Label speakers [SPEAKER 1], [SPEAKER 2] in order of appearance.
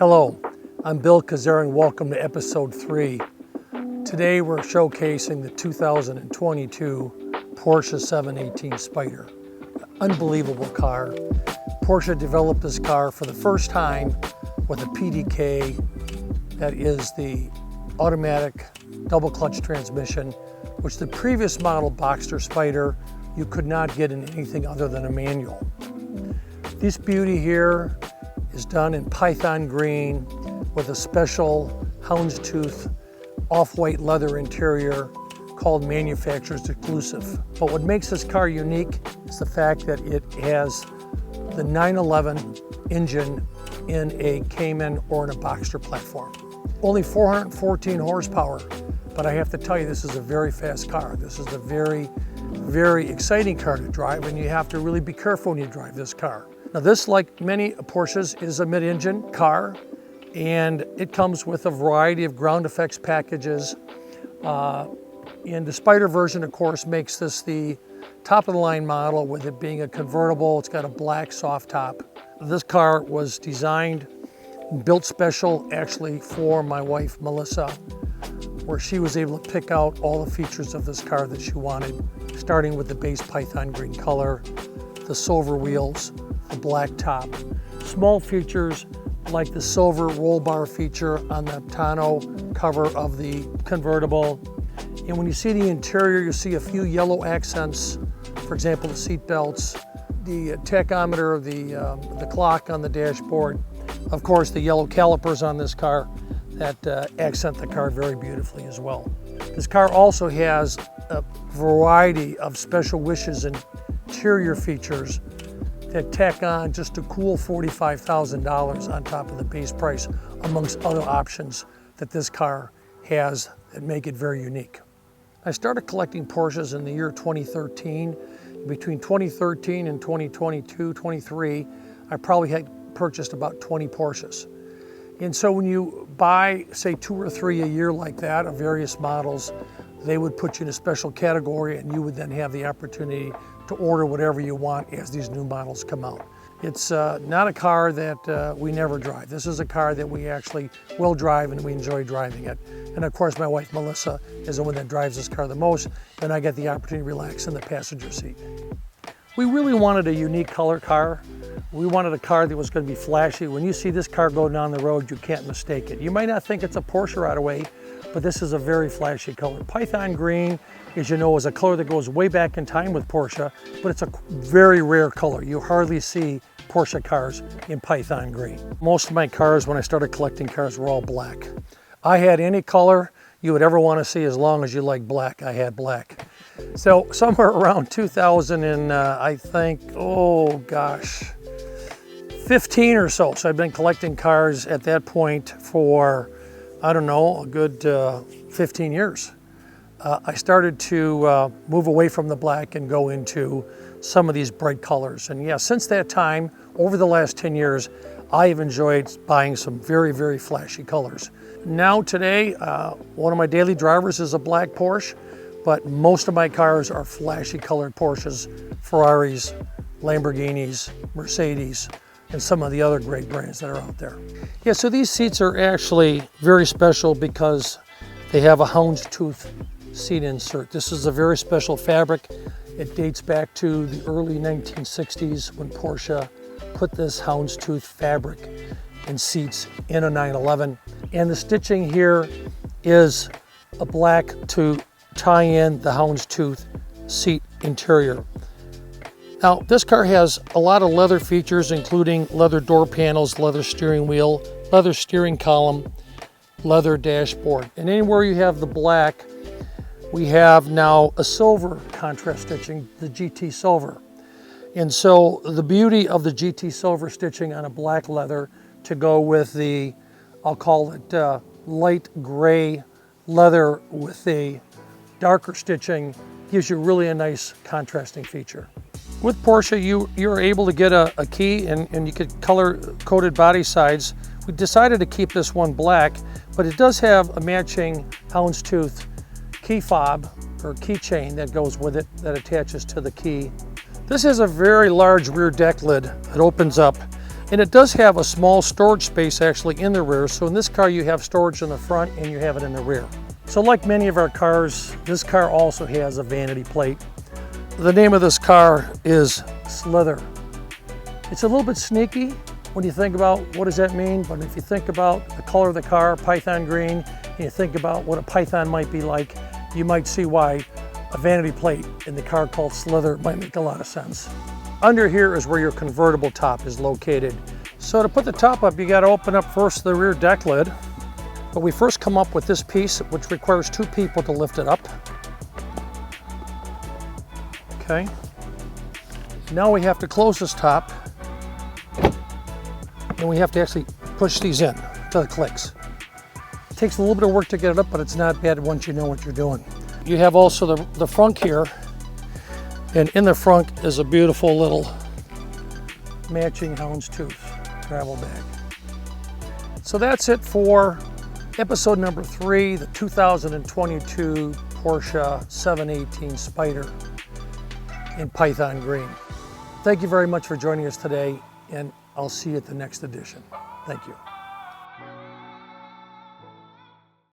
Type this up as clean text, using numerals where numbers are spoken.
[SPEAKER 1] Hello, I'm Bill Kazar and welcome to episode 3. Today we're showcasing the 2022 Porsche 718 Spyder. Unbelievable car. Porsche developed this car for the first time with a PDK that is the automatic double clutch transmission, which the previous model Boxster Spyder you could not get in anything other than a manual. This beauty here is done in python green with a special houndstooth off-white leather interior called manufacturer's exclusive. But what makes this car unique is the fact that it has the 911 engine in a Cayman or in a Boxster platform. Only 414 horsepower, but I have to tell you, this is a very fast car. This is a very, very exciting car to drive, and you have to really be careful when you drive this car. Now this, like many Porsches, is a mid-engine car, and it comes with a variety of ground effects packages. And the Spyder version, of course, makes this the top-of-the-line model, with it being a convertible. It's got a black soft top. This car was designed and built special, actually, for my wife, Melissa, where she was able to pick out all the features of this car that she wanted, starting with the base python green color, the silver wheels, the black top. Small features like the silver roll bar feature on the tonneau cover of the convertible. And when you see the interior, you see a few yellow accents, for example, the seat belts, the tachometer, the clock on the dashboard. Of course, the yellow calipers on this car that accent the car very beautifully as well. This car also has a variety of special wishes and interior features that tack on just a cool $45,000 on top of the base price, amongst other options that this car has that make it very unique. I started collecting Porsches in the year 2013. Between 2013 and 2022, 23, I probably had purchased about 20 Porsches. And so when you buy, say, 2 or 3 a year like that of various models, they would put you in a special category, and you would then have the opportunity to order whatever you want as these new models come out. It's not a car that we never drive. This is a car that we actually will drive, and we enjoy driving it. And of course, my wife, Melissa, is the one that drives this car the most, and I get the opportunity to relax in the passenger seat. We really wanted a unique color car. We wanted a car that was going to be flashy. When you see this car go down the road, you can't mistake it. You might not think it's a Porsche right away, but this is a very flashy color. Python green, as you know, is a color that goes way back in time with Porsche, but it's a very rare color. You hardly see Porsche cars in python green. Most of my cars, when I started collecting cars, were all black. I had any color you would ever want to see as long as you like black. I had black. So somewhere around 2000 and I think, oh gosh, 15 or so. So I've been collecting cars at that point for, I don't know, a good 15 years. I started to move away from the black and go into some of these bright colors. And yeah, since that time, over the last 10 years, I have enjoyed buying some very, very flashy colors. Now today, one of my daily drivers is a black Porsche, but most of my cars are flashy colored Porsches, Ferraris, Lamborghinis, Mercedes, and some of the other great brands that are out there. Yeah, so these seats are actually very special because they have a houndstooth seat insert. This is a very special fabric. It dates back to the early 1960s when Porsche put this houndstooth fabric in seats in a 911. And the stitching here is a black to tie in the houndstooth seat interior. Now, this car has a lot of leather features, including leather door panels, leather steering wheel, leather steering column, leather dashboard. And anywhere you have the black, we have now a silver contrast stitching, the GT Silver. And so the beauty of the GT Silver stitching on a black leather to go with the, I'll call it light gray leather with the darker stitching, gives you really a nice contrasting feature. With Porsche, you're able to get a key and you could color-coded body sides. We decided to keep this one black, but it does have a matching houndstooth key fob or keychain that goes with it that attaches to the key. This has a very large rear deck lid that opens up, And it does have a small storage space actually in the rear. So in this car you have storage in the front and you have it in the rear. So like many of our cars, this car also has a vanity plate. The name of this car is Slither. It's a little bit sneaky when you think about what does that mean, but if you think about the color of the car, Python green, and you think about what a Python might be like, you might see why a vanity plate in the car called Slither might make a lot of sense. Under here is where your convertible top is located. So to put the top up, you got to open up first the rear deck lid. But we first come up with this piece, which requires 2 people to lift it up. Okay. Now we have to close this top. And we have to actually push these in till it clicks. It takes a little bit of work to get it up, but it's not bad once you know what you're doing. You have also the front here. And in the front is a beautiful little matching houndstooth travel bag. So that's it for episode number 3, the 2022 Porsche 718 Spyder in Python green. Thank you very much for joining us today, and I'll see you at the next edition. Thank you.